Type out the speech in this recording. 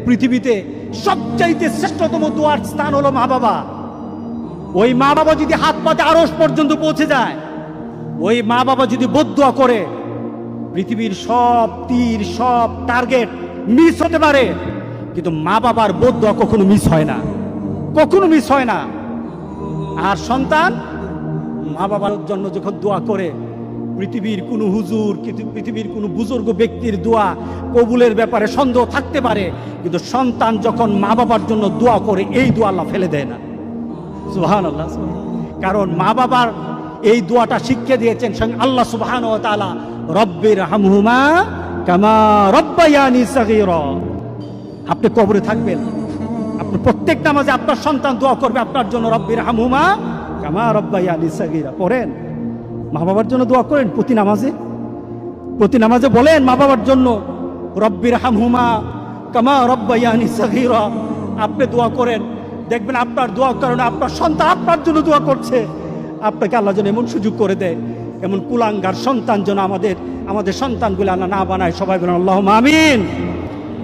পৃথিবীতে সবচাইতে শ্রেষ্ঠতম দোয়ার স্থান হলো মা বাবা। ওই মা বাবা যদি হাত পাতে আরশ পর্যন্ত পৌঁছে যায়, ওই মা বাবা যদি বদদুয়া করে, পৃথিবীর সব তীর সব টার্গেট মিস হতে পারে, কিন্তু মা বাবার বদদুয়া কখনো মিস হয় না, কখনো মিস হয় না। আর সন্তান মা বাবার জন্য যখন দোয়া করে, পৃথিবীর কোনো হুজুর, পৃথিবীর কোনো বুজুর্গ ব্যক্তির দোয়া কবুলের ব্যাপারে সন্দেহ থাকতে পারে, কিন্তু সন্তান যখন মা বাবার জন্য দোয়া করে, এই দোয়া আল্লাহ ফেলে দেয় না। সুবহানাল্লাহ। কারণ মা বাবার এই দোয়াটা শিখিয়ে দিয়েছেন স্বয়ং আল্লাহ সুবহানাহু ওয়া তাআলা, রব্বির হামহুমা কামা রব্বায়ানি সাগীরা। আপনি কবরে থাকবেন, আপনি প্রত্যেক নামাজে আপনার সন্তান দোয়া করবে আপনার জন্য, রব্বির হামহুমা কামা রব্বায়ানি সাগীরা। পড়েন, মা বাবার জন্য দোয়া করেন প্রতি নামাজে বলেন মা বাবার জন্য, রব্বির হামহুমা কামা রব্বায়ানি সাগীরা। আপনি দোয়া করেন, দেখবেন আপনার দোয়ার কারণে আপনার সন্তান আপনার জন্য দোয়া করছে। আপনাকে আল্লাহ যেন এমন সুযোগ করে দেয়, এমন কুলাঙ্গার সন্তান যেন আমাদের সন্তানগুলো আল্লাহ না বানায়। সবাই বলেন আল্লাহুম্মা আমিন।